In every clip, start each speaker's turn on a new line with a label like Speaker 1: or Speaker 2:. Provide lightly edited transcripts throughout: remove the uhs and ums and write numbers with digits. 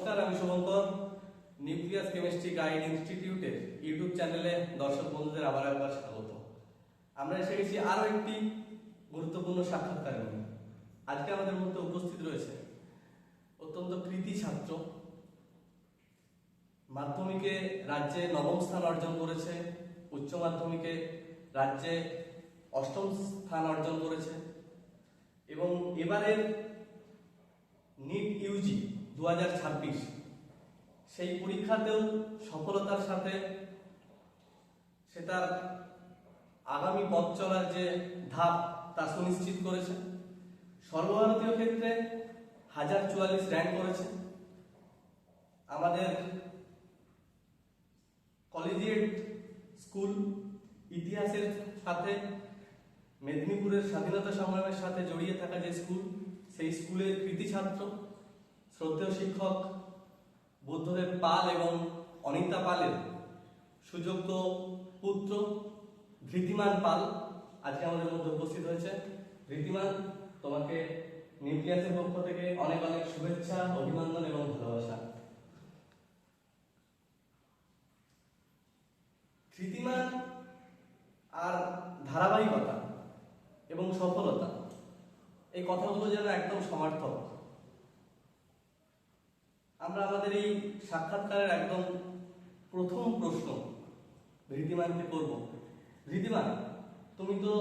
Speaker 1: নমস্কার, আমি Shubhankar. Nucleus chemistry guide ইনস্টিটিউটের ইউটিউব চ্যানেলে দর্শক বন্ধুদের আবার একবার স্বাগত। আমরা এসে গেছি আরো একটি গুরুত্বপূর্ণ সাক্ষাৎকার নিয়ে। আজকে আমাদের মধ্যে উপস্থিত রয়েছে অত্যন্ত কৃতী ছাত্র, মাধ্যমিকে রাজ্যে নবম স্থান অর্জন করেছে, উচ্চ মাধ্যমিকে রাজ্যে অষ্টম স্থান অর্জন করেছে এবং এবারের নিট ইউজি 2026 সেই পরীক্ষাতেও সফলতার সাথে সে তার আগামী পথ চলার যে ধাপ তা সুনিশ্চিত করেছে। সর্বভারতীয় ক্ষেত্রে 1044 র্যাঙ্ক করেছে। আমাদের কলেজিয়েট স্কুল ইতিহাসের সাথে মেদিনীপুরের স্বাধীনতা সংগ্রামের সাথে জড়িয়ে থাকা যে স্কুল, সেই স্কুলের কৃতী ছাত্র, শ্রদ্ধেয় শিক্ষক বুদ্ধদেব পাল এবং অনিতা পালের সুযোগ্য পুত্র ধৃতিমান পাল আজকে আমাদের মধ্যে উপস্থিত হয়েছে। ধৃতিমান, তোমাকে নিউক্লিয়াসের পক্ষ থেকে অনেক অনেক শুভেচ্ছা, অভিনন্দন এবং ভালোবাসা। ধৃতিমান আর ধারাবাহিকতা এবং সফলতা, এই কথাগুলো যেন একদম সমার্থক। আমরা আমাদের এই সাক্ষাৎকারের একদম প্রথম প্রশ্ন ধৃতিমানকে করব। ধৃতিমান, তুমি তো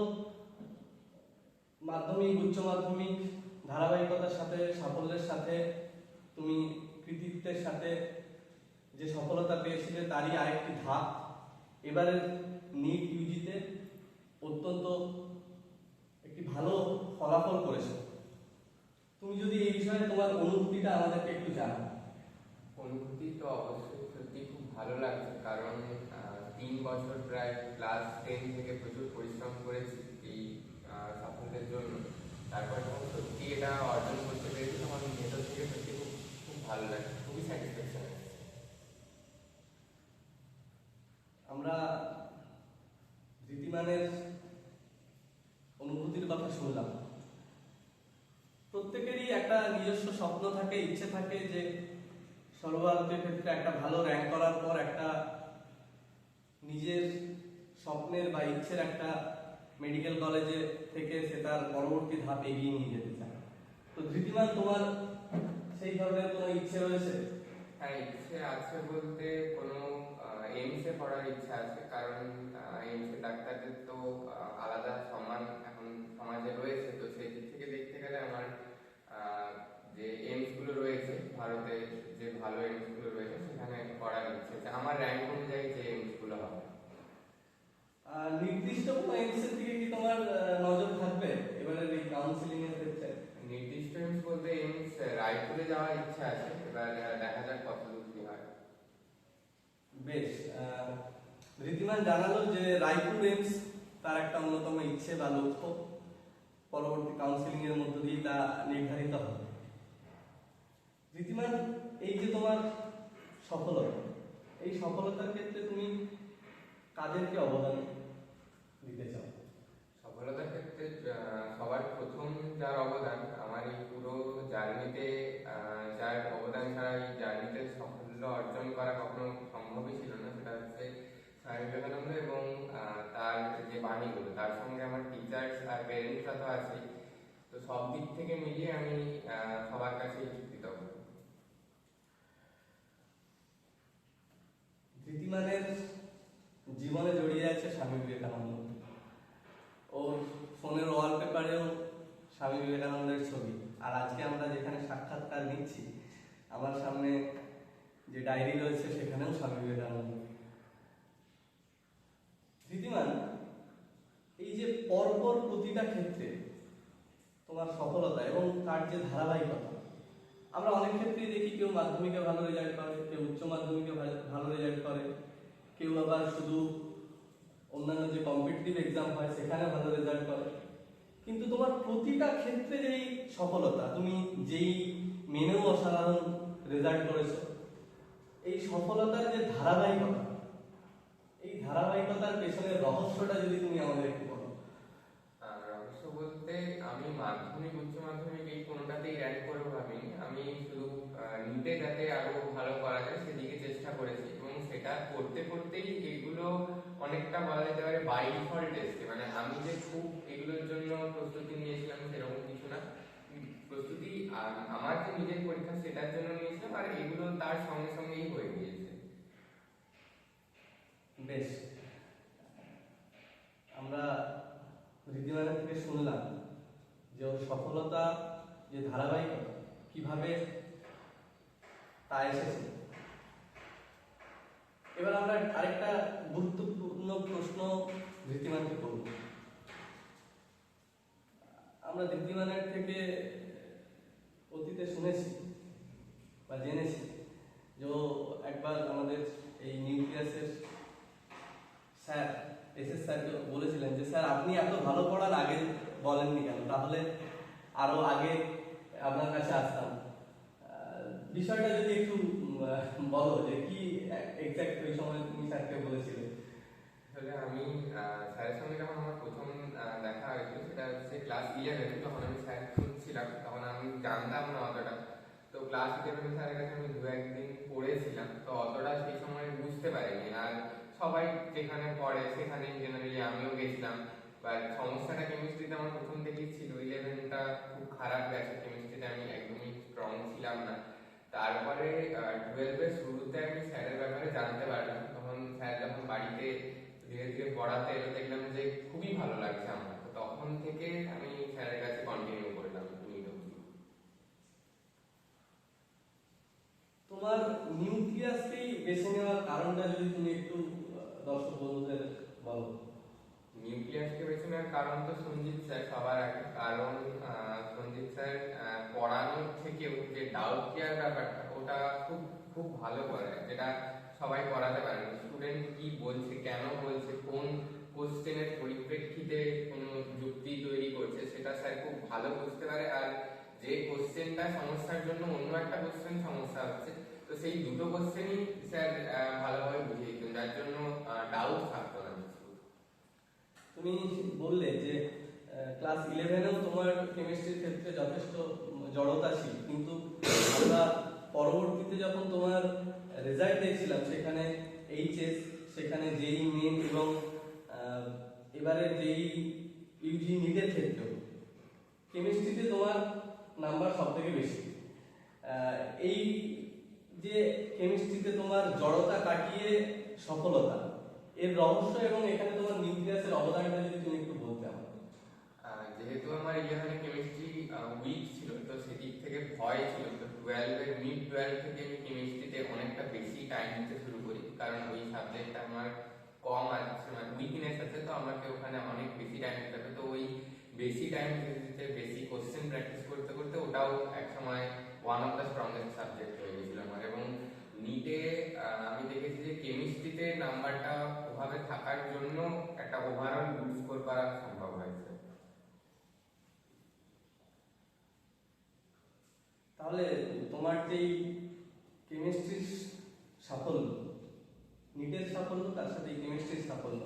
Speaker 1: মাধ্যমিক, উচ্চ মাধ্যমিক ধারাবাহিকতার সাথে, সাফল্যের সাথে, তুমি কৃতিত্বের সাথে যে সফলতা পেয়েছিলে তারই আরেকটি ধাপ এবারের নিট ইউজিতে অত্যন্ত একটি ভালো ফলাফল করেছো। তুমি যদি এই বিষয়ে তোমার অনুভূতিটা আমাদেরকে একটু জানাও।
Speaker 2: অনুভূতি তো অবশ্যই সত্যি খুব ভালো লাগছে, কারণ 3 বছর প্রায় ক্লাস 10 থেকে প্রচুর পরিশ্রম করেছি এই সাফল্যের জন্য। তারপর যখন সত্যি এটা অর্জন করতে পেরেছি তখন ভেতর থেকে সত্যি খুব খুব ভালো লাগে, খুবই স্যাটিসফ্যাকশন আছে।
Speaker 1: আমরা ধৃতিমানের অনুভূতির কথা শুনলাম। প্রত্যেকেরই একটা নিজস্ব স্বপ্ন থাকে, ইচ্ছে থাকে যে সর্বভারতীয় ক্ষেত্রে একটা ভালো র্যাঙ্ক করার পর একটা নিজের স্বপ্নের বা ইচ্ছের একটা মেডিকেল কলেজে থেকে সে তার পরবর্তী ধাপ এগিয়ে নিয়ে যেতে চায়। তো ধৃতিমান, তোমার সেই ধরনের কোনো ইচ্ছে রয়েছে?
Speaker 2: হ্যাঁ, ইচ্ছে আছে বলতে কোনো এইমসে পড়ার ইচ্ছা আছে, কারণ এইমসে ডাক্তারদের তো আলাদা সম্মান এখন সমাজে রয়েছে। তো সেই দিক থেকে দেখতে গেলে আমার যে এইমসগুলো রয়েছে ভারতে, যে ভালো এইমসগুলো রয়েছে সেখানে পড়ার ইচ্ছে আছে। আমার র্যাঙ্ক অনুযায়ী যে এইমসগুলো হবে।
Speaker 1: নির্দিষ্ট কোনো এইমসের দিকে কি তোমার নজর থাকবে এবারের এই কাউন্সিলিং এর ক্ষেত্রে?
Speaker 2: নির্দিষ্ট এইমস বলতে এইমস রায়পুরে যাওয়ার ইচ্ছা আছে, এবার দেখা যাক কত দূর কি হয়।
Speaker 1: বেশ, ধৃতিমান জানালো যে রায়পুর এইমস তার একটা অন্যতম ইচ্ছে বা লক্ষ্য, পরবর্তী কাউন্সিলিং এর মধ্য দিয়ে তা নির্ধারিত হবে। ধৃতিমান, এই যে তোমার সফলতা, এই সফলতার ক্ষেত্রে তুমি কাদেরকে অবদান দিতে চাও?
Speaker 2: সফলতার ক্ষেত্রে সবার প্রথম যার অবদান, আমার এই পুরো জার্নিতে যার অবদান ছাড়া এই জার্নিতে সাফল্য অর্জন করা কখনো সম্ভবই ছিল না, সেটা হচ্ছে স্বামী বিবেকানন্দ এবং তার যে বাণীগুলো, তার সঙ্গে আমার টিচার্স আর প্যারেন্টসরা তো আছে। তো সব দিক থেকে মিলিয়ে আমি সবার কাছে কৃতজ্ঞ।
Speaker 1: ধৃতিমানের জীবনে জড়িয়ে আছে স্বামী বিবেকানন্দ। ওর ফোনের ওয়ালপেপারেও স্বামী বিবেকানন্দের ছবি। আর আজকে আমরা যেখানে সাক্ষাৎকার নিচ্ছি, আমার সামনে যে ডায়েরি রয়েছে সেখানেও স্বামী বিবেকানন্দ। ধৃতিমান, এই যে পরপর প্রতিটা ক্ষেত্রে তোমার সফলতা এবং তার যে ধারাবাহিকতা, আমরা অনেক ক্ষেত্রেই দেখি কেউ মাধ্যমিকে ভালো রেজাল্ট করে, কেউ উচ্চ মাধ্যমিকে ভালো রেজাল্ট করে, কেউ আবার শুধু অন্যান্য যে কম্পিটিটিভ এক্সাম হয় সেখানে ভালো রেজাল্ট করে। কিন্তু তোমার প্রতিটা ক্ষেত্রে যেই সফলতা, তুমি যেই মেনেও অসাধারণ রেজাল্ট করেছো, এই সফলতার যে ধারাবাহিকতা, এই ধারাবাহিকতার পেছনের রহস্যটা যদি তুমি আমাদের একটু বলো।
Speaker 2: রহস্য বলতে আমি মাধ্যমিক, উচ্চ মাধ্যমিক এই কোনোটাতেই র্যাঙ্ক করবো ভাবিনি। আমি শুধু নিটে যাতে আরো ভালো করা যায় সেদিকে চেষ্টা করেছি, এবং সেটা করতে করতেই এগুলো অনেকটা বলা যেতে পারে বাই ডিফল্ট এসছে। মানে আমি যে খুব এগুলোর জন্য প্রস্তুতি নিয়েছিলাম সেরকম কিছু না। প্রস্তুতি আমার যে নিজের পরীক্ষা সেটার জন্য নিয়েছিলাম, আর এগুলো তার সঙ্গে সঙ্গেই হয়ে গিয়েছে।
Speaker 1: বেশ, আমরা ঋদ্ধিমানের থেকে শুনলাম যে ওর সফলতা, যে ধারাবাহিকতা কিভাবে তা এসেছে। এবার আমরা আরেকটা গুরুত্বপূর্ণ প্রশ্ন ঋদ্ধিমানকে করব। আমরা ঋদ্ধিমানের থেকে অতীতে শুনেছি বা জেনেছি যে ও একবার আমাদের এই নিউক্লিয়াসের স্যার এসএস স্যারকে বলেছিলেন যে স্যার আপনি এত ভালো পড়ান, আগে বলেননি কেন, তাহলে আরো আগে আপনার কাছে আসতাম। বিষয়টা যদি একটু বলো যে কি এক্সাক্ট ওই সময় তুমি স্যারকে বলেছিলে।
Speaker 2: আসলে আমি স্যারের সঙ্গে যখন আমার প্রথম দেখা হয়েছিল সেটা হচ্ছে ক্লাস 11-এ, যখন আমি স্যার শুনছিলাম তখন আমি জানতাম না অতটা। তো ক্লাস 11 স্যারের কাছে আমি 2-1 দিন পড়েছিলাম, তো অতটা সেই সময় বুঝতে পারিনি। আর সবাই যেখানে পড়ে সেখানে জেনারেলি আমিও গেছিলাম। বাট সমস্যাটা কেমিস্ট্রিতে আমার প্রথম থেকেই ছিল। 11টা খুব খারাপ গেছে, কেমিস্ট্রিতে আমি একদমই স্ট্রং ছিলাম না। তারপরে 12-এর শুরুতে আমি স্যারের ব্যাপারে জানতে পারলাম, তখন স্যার যখন বাড়িতে ধীরে ধীরে পড়াতে এলো দেখলাম যে খুবই ভালো লাগছে আমার। তো তখন থেকে আমি স্যারের কাছে কন্টিনিউ করলাম নিট অবধি।
Speaker 1: তোমার নিউক্লিয়াসকেই বেছে নেওয়ার কারণটা যদি তুমি একটু দর্শক বন্ধুদের বলো।
Speaker 2: নিউক্লিয়াসকে বেছে নেওয়ার কারণ তো সঞ্জিত স্যার সবার আগে। কারণ সঞ্জিত স্যার পড়ানোর থেকেও যে ডাউট ক্লিয়ার ব্যাপারটা ওটা খুব খুব ভালো করে, যেটা সবাই করাতে পারে না। স্টুডেন্ট কি বলছে, কেন বলছে, কোন কোশ্চেনের পরিপ্রেক্ষিতে কোনো যুক্তি তৈরি করছে সেটা স্যার খুব ভালো বুঝতে পারে। আর যে কোশ্চেনটা সমস্যার জন্য অন্য একটা কোশ্চেন সমস্যা হচ্ছে, তো সেই দুটো কোশ্চেনই স্যার ভালোভাবে বুঝিয়ে দিতেন, যার জন্য ডাউট থাকতো না।
Speaker 1: তুমি বললে যে ক্লাস 11-এও তোমার কেমিস্ট্রির ক্ষেত্রে যথেষ্ট জড়তা ছিল, কিন্তু আমরা পরবর্তীতে যখন তোমার রেজাল্ট দেখছিলাম সেখানে এইচএস, সেখানে জেই মেন এবং এবারে জেই ইউজি নিটের ক্ষেত্রেও কেমিস্ট্রিতে তোমার নাম্বার সব থেকে বেশি। এই যে কেমিস্ট্রিতে তোমার জড়তা কাটিয়ে সফলতা, এর রহস্য এবং এখানে তোমার নিউক্লিয়াসের অবদানটা যদি তুমি একটু বলতে আমাকে।
Speaker 2: যেহেতু আমার 11-এ কেমিস্ট্রি উইক ছিল, তো সেদিক থেকে ভয় ছিল। তো 12-এর মিড 12 থেকে আমি কেমিস্ট্রিতে অনেকটা বেশি টাইম দিতে শুরু করি, কারণ ওই সাবজেক্টটা আমার কম আছে, মানে উইকনেস আছে, তো আমাকে ওখানে অনেক বেশি টাইম দিতে হবে। তো ওই বেশি টাইম দিতে দিতে বেশি কোশ্চেন প্র্যাকটিস করতে করতে ওটাও এক সময় one of the strongest subject হয়ে গেছিল আমার। এবং নিটে আমি দেখেছি যে কেমিস্ট্রিতে নাম্বারটা ওভাবে থাকার জন্য একটা ওভারঅল গুড স্কোর করা সম্ভব হয়েছে।
Speaker 1: তাহলে তোমার যেই কেমিস্ট্রির সাফল্য, নিটের সাফল্য, তার সাথে কেমিস্ট্রির সাফল্য,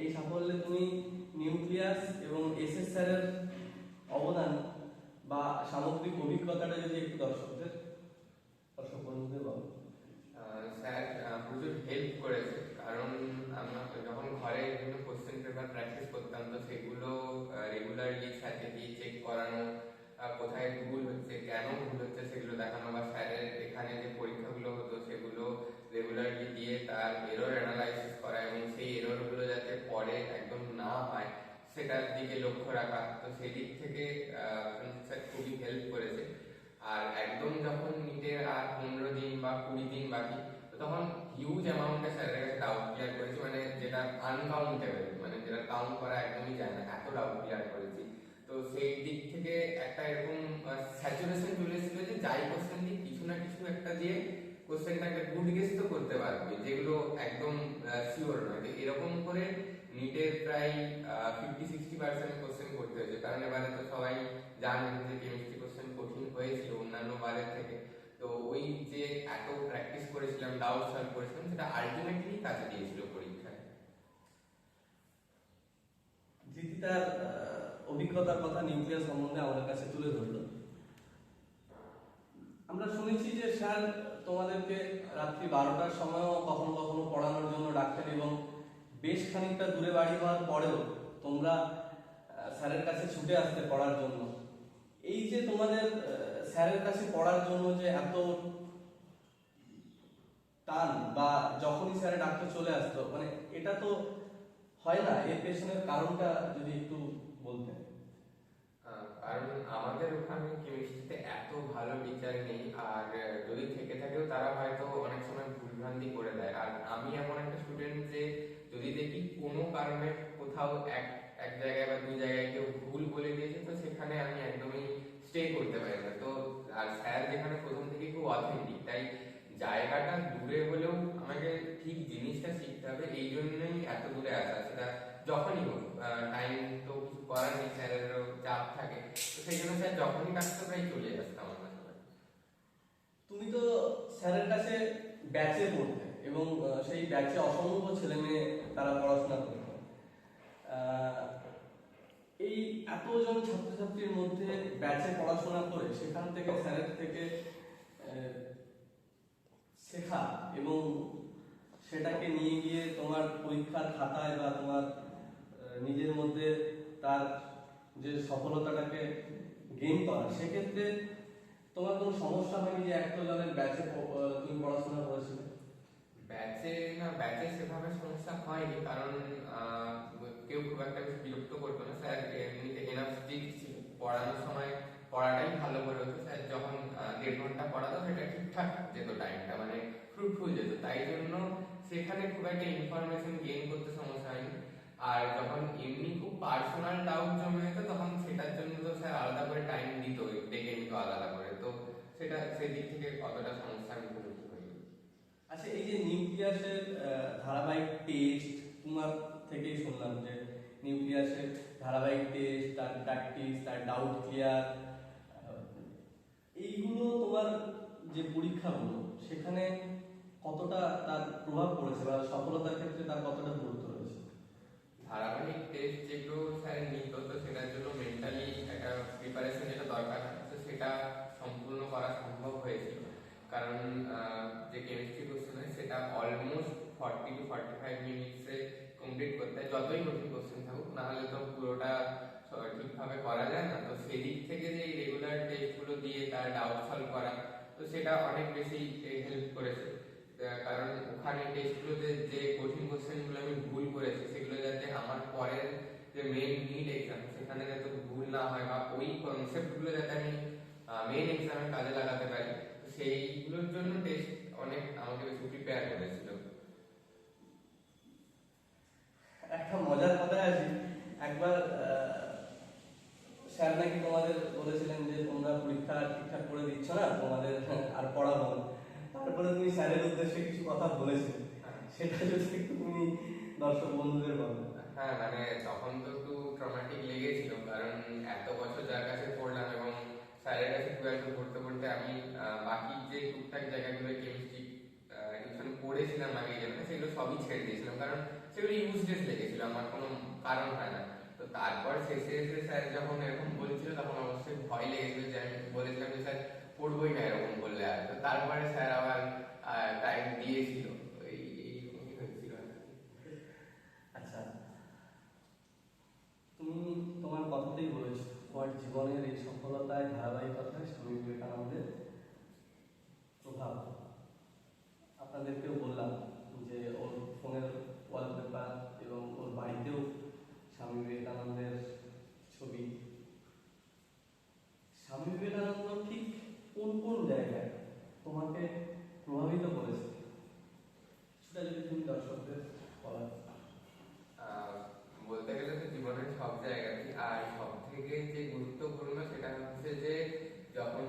Speaker 1: এই সাফল্যে তুমি নিউক্লিয়াস এবং এসএসআর এর অবদান বা সামগ্রিক অভিজ্ঞতাটা যদি একটু দর্শক বন্ধুদের বলো।
Speaker 2: স্যার প্রচুর হেল্প করেছে, কারণ আমরা যখন ঘরে বিভিন্ন কোশ্চেন পেপার প্র্যাকটিস করতাম, তো সেগুলো রেগুলারলি স্যারকে দিয়ে চেক করানো, কোথায় ভুল হচ্ছে, কেন ভুল হচ্ছে সেগুলো দেখানো, বা স্যারের এখানে যে পরীক্ষাগুলো হতো সেগুলো রেগুলারলি দিয়ে তার এরর অ্যানালাইসিস করা, এবং সেই এররগুলো যাতে পরে একদম না হয় সেটার দিকে লক্ষ্য রাখা। তো সেই দিক থেকে স্যার খুবই হেল্প করেছে। আর একদম যখন নিটের আর 15 দিন বা 20 দিন বাকি, তো তখন হিউজ অ্যামাউন্টে স্যারের কাছে ডাউট ক্লিয়ার করেছি, মানে যেটা আনকাউন্টেবল, মানে যেটা কাউন্ট করা একদমই যায় না, এত ডাউট ক্লিয়ার করেছি। তো সেই দিক থেকে একটা এরকম স্যাচুরেশন চলে এসেছিল যে যাই কোশ্চেন দিই কিছু না কিছু একটা দিয়ে কোশ্চেনটাকে গুড গেস তো করতে পারবে, যেগুলো একদম শিওর নয়। তো এরকম করে নিটের প্রায় 50-60% কোশ্চেন করতে হয়েছে, কারণ এবারে তো সবাই জানেন যে কেমিস্ট্রি কোশ্চেন কঠিন হয়েছিল অন্যান্য বারের থেকে। তো ওই যে এত প্র্যাকটিস করেছিলাম, ডাউট সলভ করেছিলাম, সেটা আলটিমেটলি কাজে দিয়েছিল পরীক্ষায়।
Speaker 1: জিতি তার অভিজ্ঞতার কথা নিউক্লিয়াস সম্বন্ধে আমাদের কাছে তুলে ধরলো। আমরা শুনেছি যে স্যার তোমাদেরকে রাত্রি 12টার সময়ও কখনো কখনো পড়ানোর জন্য ডাকতেন, এবং বেশ খানিকটা দূরে বাড়ি হওয়ার পরেও তোমরা স্যারের কাছে ছুটে আসতে পড়ার জন্য। এই যে তোমাদের স্যারের কাছে পড়ার জন্য যে এত টান, বা যখনই স্যারের ডাকতে চলে আসতো, মানে এটা তো হয় না, এর পেছনের কারণটা যদি একটু বলতেন।
Speaker 2: কারণ আমাদের ওখানে কেমিস্ট্রিতে এত ভালো টিচার নেই, আর যদি থেকে থাকেও তারা হয়তো অনেক সময় ভুলভ্রান্তি করে দেয়। আর আমি এমন একটা স্টুডেন্ট যে যদি দেখি কোনো কারণে কোথাও এক এক জায়গায় বা দুই জায়গায় কেউ ভুল বলে দিয়েছে, তো সেখানে আমি একদমই স্টে করতে পারি না। তো আর স্যার যেখানে প্রথম থেকে খুব অথেন্টিক, তাই জায়গাটা দূরে হলেও আমাকে ঠিক জিনিসটা শিখতে হবে, এই জন্যই এত দূরে আসা। সেটা যখনই হোক, টাইম তো কিছু করার নেই, স্যারেরও চাপ থাকে, তো সেই জন্য স্যার যখনই ডাকতে প্রায় চলে আসতাম আমরা সবাই।
Speaker 1: তুমি তো স্যারের কাছে ব্যাচে পড়তে, এবং সেই ব্যাচে অসংখ্য ছেলে মেয়ে তারা পড়াশোনা করতো। এই এতজন ছাত্রছাত্রীর মধ্যে ব্যাচে পড়াশোনা করে সেখান থেকে স্যারের থেকে আহ, শেখা, এবং সেটাকে নিয়ে গিয়ে তোমার পরীক্ষার খাতায় বা তোমার নিজের মধ্যে তার যে সফলতাটাকে গেইন করা, সেক্ষেত্রে তোমার কোনো সমস্যা হয়নি যে এতজনের ব্যাচে তুমি পড়াশোনা করেছিলে?
Speaker 2: ব্যাচে না, ব্যাচে সেভাবে সমস্যা হয়নি, কারণ কেউ খুব একটা বেশি বিরক্ত করতো না। স্যার এমনিতে এনাফ স্ট্রিক্ট ছিল, পড়ানোর সময় পড়াটাই ভালো করে হতো। স্যার যখন 1.5 ঘন্টা পড়াতো সেটা ঠিকঠাক যেত, টাইমটা মানে ফ্রুটফুল যেত, তাই জন্য সেখানে খুব একটা ইনফরমেশন গেইন করতে সমস্যা হয়নি। আর যখন এমনি খুব পার্সোনাল ডাউট জমে যেত, তখন সেটার জন্য তো স্যার আলাদা করে টাইম দিত, ডেকে নিত আলাদা করে, তো সেটা সেদিক থেকে অতটা সমস্যার মুখোমুখি হয়নি।
Speaker 1: আচ্ছা, এই যে নিউক্লিয়াসের ধারাবাহিক টেস্ট, তোমার থেকেই শুনলাম যে নিউক্লিয়াসের ধারাবাহিক টেস্ট, তার প্র্যাকটিস, তার ডাউট ক্লিয়ার, এইগুলো তোমার যে পরীক্ষাগুলো, সেখানে কতটা তার প্রভাব পড়েছে, বা সফলতার ক্ষেত্রে তার কতটা গুরুত্ব রয়েছে?
Speaker 2: ধারাবাহিক টেস্ট যেগুলো স্যার নিত, তো সেটার জন্য মেন্টালি একটা প্রিপারেশন যেটা দরকার, তো সেটা সম্পূর্ণ করা সম্ভব হয়েছিল। কারণ যে কেমিস্ট্রি কোশ্চেন হয় সেটা অলমোস্ট 40 to 45 মিনিটসে কমপ্লিট করতে হয়, যতই কঠিন কোশ্চেন থাকুক, না হলে তো পুরোটা ঠিকভাবে করা যায় না। তো সেদিক থেকে যে রেগুলার টেস্টগুলো দিয়ে তার ডাউট সলভ করা, তো সেটা অনেক বেশি হেল্প করেছে। কারণ ওখানে টেস্টগুলোতে যে কঠিন কোশ্চেনগুলো আমি ভুল করেছি, সেগুলো যাতে আমার পরের যে মেইন নিড এক্সাম সেখানে যাতে ভুল না হয়, বা ওই কনসেপ্টগুলো যাতে আমি মেইন এক্সামে কাজে লাগাতে পারি, তো সেইগুলোর জন্য টেস্ট অনেক আমাকে বেশি প্রিপেয়ার করেছিল।
Speaker 1: একটা মজার কথায় আসি, একবার স্যার নাকি তোমাদের বলেছিলেন যে তোমরা পরীক্ষা ঠিকঠাক করে দিচ্ছ না, তোমাদের আর পড়াবো না। তারপরে তুমি স্যারের উদ্দেশ্যে কিছু কথা বলেছিলে, সেটা যদি একটু তুমি দর্শক বন্ধুদের বলো।
Speaker 2: হ্যাঁ, মানে তখন তো একটু ট্রমাটিক লেগেছিল, কারণ এত বছর যার কাছে পড়লাম এবং স্যারের কাছে 12 পড়তে পড়তে আমি বাকি যে টুকটাক জায়গাগুলো কেমিস্ট্রি টিউশন পড়েছিলাম আগে যেন, সেগুলো সবই ছেড়ে দিয়েছিলাম, কারণ সেগুলো ইউজলেস লেগেছিল, আমার কোনো কারণ হয় না। তো তারপর শেষে এসে স্যার যখন এরকম বলছিল, তখন অবশ্যই ভয় লেগেছিল, যে আমি বলেছিলাম যে স্যার পড়বোই না এরকম বললে। আর তো তারপরে স্যার আবার টাইম দিয়েছিল, এইরকমই হয়েছিল আর কি।
Speaker 1: আচ্ছা, তুমি তোমার কথাতেই বলেছো তোমার জীবনের এই সফলতায়, ধারাবাহিকতায় স্বামী বিবেকানন্দের প্রভাব। আপনাদেরকেও বললাম যে ওর ফোনের ওয়ালপেপার এবং ওর বাড়িতেও স্বামী বিবেকানন্দের ছবি। স্বামী বিবেকানন্দ ঠিক কোন কোন জায়গায় তোমাকে প্রভাবিত করেছে, সেটা যদি তুমি দর্শকদের বলো।
Speaker 2: আহ, বলতে গেলে তো জীবনের সব জায়গাতেই, আর সব থেকে যে গুরুত্বপূর্ণ সেটা হচ্ছে যে যখন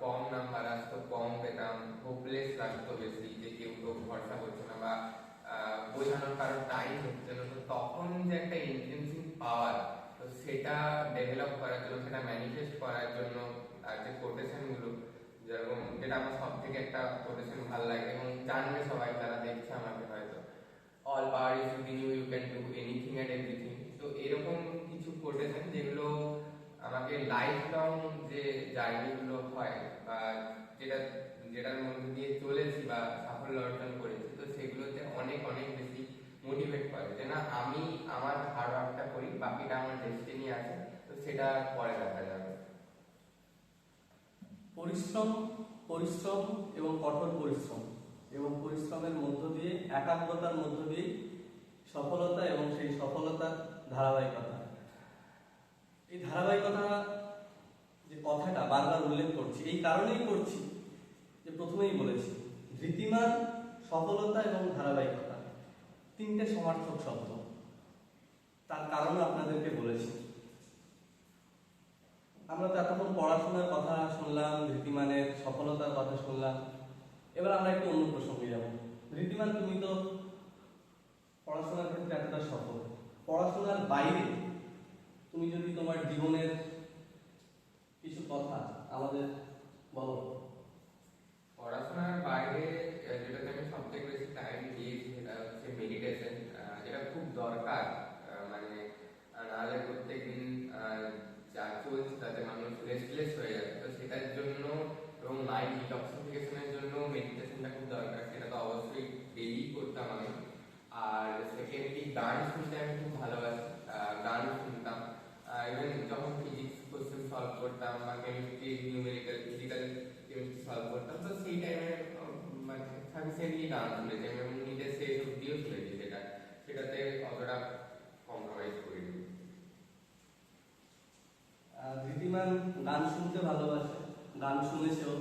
Speaker 2: কম নাম্বার আসতো, কম পেতাম, হোপলেস লাগতো বেশি, যে কেউ তো ভরসা করছে না, বা বোঝানোর কারণ টাইম হচ্ছে না, তো তখন যে একটা ইন্টেন্সিভ পাওয়ার, তো সেটা ডেভেলপ করার জন্য, সেটা ম্যানিফেস্ট করার জন্য যে কোটেশন গুলো, যেরকম যেটা আমার সব থেকে একটা কোটেশন ভালো লাগে এবং জানবে সবাই যারা দেখছে আমাকে হয়তো, all power is within you, you can do anything and everything। তো এরকম কিছু কোটেশন যেগুলো আমাকে লাইফ লং যে জার্নিগুলো হয় বা যেটা যেটার মধ্যে দিয়ে চলেছি বা সাফল্য অর্জন করেছি, তো সেগুলোতে অনেক অনেক বেশি মোটিভেট করে যে না, আমি আমার হার্ড ওয়ার্কটা করি, বাকিটা আমার ডেস্টিনি আছে, তো সেটা পরে দেখা যাবে।
Speaker 1: পরিশ্রম, পরিশ্রম এবং কঠোর পরিশ্রম এবং পরিশ্রমের মধ্য দিয়ে, একাগ্রতার মধ্য দিয়ে সফলতা এবং সেই সফলতার ধারাবাহিকতা। এই ধারাবাহিকতা যে কথাটা বারবার উল্লেখ করছি, এই কারণেই করছি যে প্রথমেই বলেছি ধৃতিমান, সফলতা এবং ধারাবাহিকতা তিনটে সমার্থক শব্দ। তার কারণও আপনাদেরকে বলেছি। আমরা তো এতক্ষণ পড়াশোনার কথা শুনলাম, ধৃতিমানের সফলতার কথা শুনলাম। এবার আমরা একটু অন্য প্রসঙ্গে যাব। ধৃতিমান, তুমি তো পড়াশোনার ক্ষেত্রে এতটা সফল, পড়াশোনার বাইরে তুমি যদি তোমার জীবনের কিছু কথা আমাদের বলো।
Speaker 2: পড়াশোনার বাইরে যেটাতে আমি সবথেকে বেশি টাইম দিয়েছি সেটা হচ্ছে মেডিটেশন। এটা খুব দরকার, মানে নাহলে প্রত্যেকদিন যা চলছে তাতে মানুষ রেস্টলেস হয়ে যাবে। তো সেটার জন্য এবং মাইন্ড ডিটক্সিফিকেশনের জন্য মেডিটেশনটা খুব দরকার, সেটা তো অবশ্যই ডেইলি করতাম আমি। আর সেকেন্ডলি গান শুনতে আমি খুব ভালোবাসি, গান শুনতাম। ইভেন যখন ফিজিক্স কোশ্চেন সলভ করতাম বা chemistry, numerical, physical chemistry solve করতাম, তো সেই টাইমে মানে সাফিসিয়েন্টলি গান শুনেছি এবং নিজের সেই অব্দিও শুনেছি, সেটাতে অতটা কম্প্রোমাইজ করিনি।
Speaker 1: ধৃতিমান গান শুনতে ভালোবাসে, গান শুনেছেও।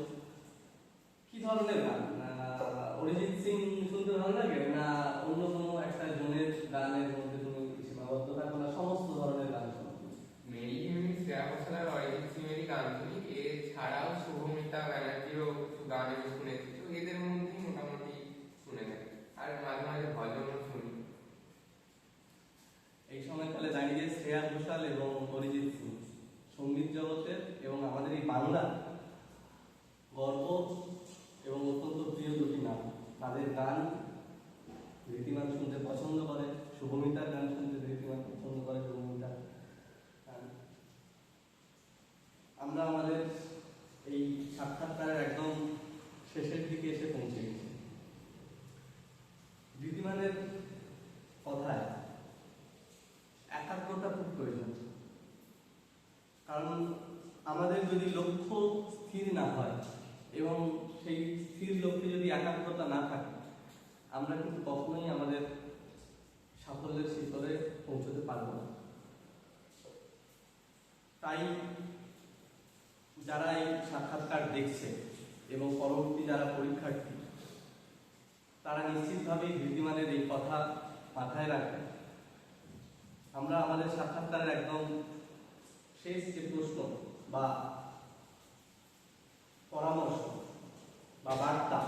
Speaker 1: কি ধরনের গান? অরিজিৎ সিং শুনতে ভালো লাগে, না অন্য কোনো একটা জনের গানের মধ্যে তুমি সীমাবদ্ধ থাকো, না সমস্ত ধরনের গান শোনো?
Speaker 2: মেরি এমনি শ্রেয়া ঘোষাল আর অরিজিৎ সিং এরই গান শুনি। এছাড়াও শুভমিতা ব্যানার্জিরও কিছু গান আমি শুনেছি, তো এদের মধ্যেই মোটামুটি শুনে থাকি। আর মাঝে মাঝে ভজনও শুনি।
Speaker 1: এই সময়কালে দাঁড়িয়ে শ্রেয়া ঘোষাল এবং অরিজিৎ সিং সঙ্গীত জগতের এবং আমাদের এই বাংলা গর্ব এবং অত্যন্ত প্রিয় দুটি নাম। তাদের গান ধৃতিমান শুনতে পছন্দ করে, শুভমিতার গান শুনতে ধৃতিমান পছন্দ করে, শুভমিতা। আমরা আমাদের এই সাক্ষাৎকারের একদম শেষের দিকে এসে পৌঁছে গেছি। ধৃতিমানের কথায় একাগ্রতা খুব প্রয়োজন, কারণ আমাদের যদি লক্ষ্য স্থির না হয় এবং সেই স্থির লক্ষ্যে যদি একাগ্রতা না থাকে, আমরা কিন্তু কখনোই আমাদের সাফল্যের শিখরে পৌঁছতে পারব না। তাই যারা এই সাক্ষাৎকার দেখছে এবং পরবর্তী যারা পরীক্ষার্থী, তারা নিশ্চিতভাবেই ধৃতিমানের এই কথা মাথায় রাখবে। আমরা আমাদের সাক্ষাৎকারের একদম শেষ যে প্রশ্ন বা পরামর্শ বা বার্তা,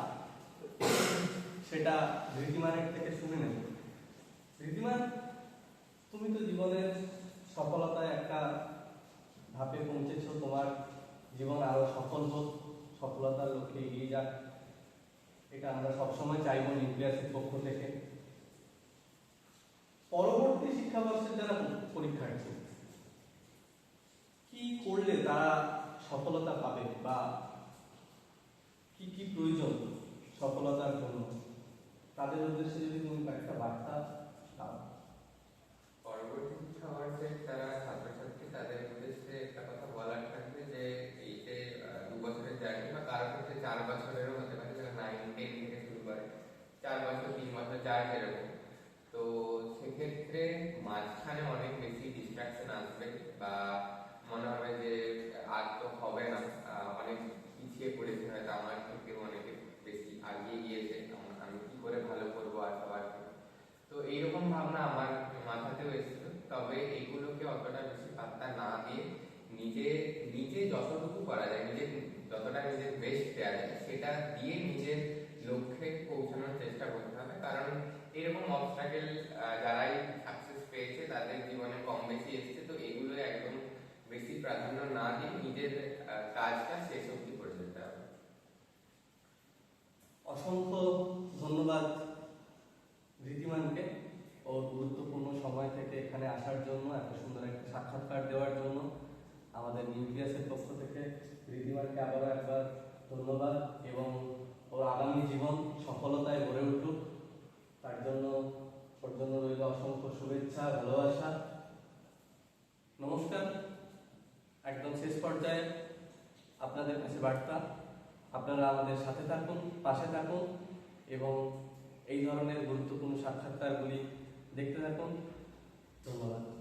Speaker 1: সেটা ধৃতিমানের থেকে শুনে নেব। ধৃতিমান, তুমি তো জীবনের সফলতায় একটা ধাপে পৌঁছেছো, তোমার জীবন আরো সফল হোক, সফলতার লক্ষ্যে এগিয়ে যাক, এটা আমরা সবসময় চাইবো নিউক্লিয়াসের পক্ষ থেকে। পরবর্তী শিক্ষাবর্ষের যারা পরীক্ষার্থী, কি করলে তারা সফলতা পাবে বা কি কি প্রয়োজন সফলতার জন্য, তাদের উদ্দেশ্যে যদি তুমি একটা বার্তা দাও।
Speaker 2: পরবর্তী শিক্ষাবর্ষে যারা ছাত্রছাত্রী, তাদের উদ্দেশ্যে একটা কথা বলার থাকবে যে এই যে 2 বছরের জার্নি বা কারোর ক্ষেত্রে 4 বছরেরও হতে পারে, যারা 9, 10 থেকে শুরু করে, 4 বছর, 3 বছর, যার যেরকম। তো সেক্ষেত্রে মাঝখানে অনেক বেশি ডিস্ট্রাকশন আসবে বা মনে হবে যে আর তো হবে না, অনেক পিছিয়ে পড়েছে, হয়তো আমার থেকে অনেকে বেশি আগিয়ে গিয়েছে, আমি কি করে ভালো করবো আর সবার থেকে। তো এইরকম ভাবনা আমার মাথাতেও এসেছিল। তবে এগুলোকে অতটা বেশি পাত্তা না দিয়ে নিজে নিজে যতটুকু করা যায়, যতটা নিজের বেস্ট দেওয়া যায়, সেটা দিয়ে নিজের লক্ষ্যে পৌঁছানোর চেষ্টা করতে হবে। কারণ এরকম অবস্ট্রাকেল যারাই সাকসেস পেয়েছে তাদের জীবনে কম বেশি এসেছে, তো এগুলো একদম বেশি প্রাধান্য না দিয়ে নিজের কাজটা শেষ অবধি করে যেতে হবে।
Speaker 1: অসংখ্য ধন্যবাদ ধৃতিমানকে ওর গুরুত্বপূর্ণ সময় থেকে এখানে আসার জন্য, এত সুন্দর একটা সাক্ষাৎকার দেওয়ার জন্য। আমাদের ঋদ্ধিমাকে আবারও একবার ধন্যবাদ এবং ওর আগামী জীবন সফলতায় ভরে উঠুক, তার জন্য ওর জন্য রইল অসংখ্য শুভেচ্ছা, ভালোবাসা। নমস্কার। একদম শেষ পর্যায়ে আপনাদের কাছে বার্তা, আপনারা আমাদের সাথে থাকুন, পাশে থাকুন এবং এই ধরনের গুরুত্বপূর্ণ সাক্ষাৎকারগুলি দেখতে থাকুন। ধন্যবাদ।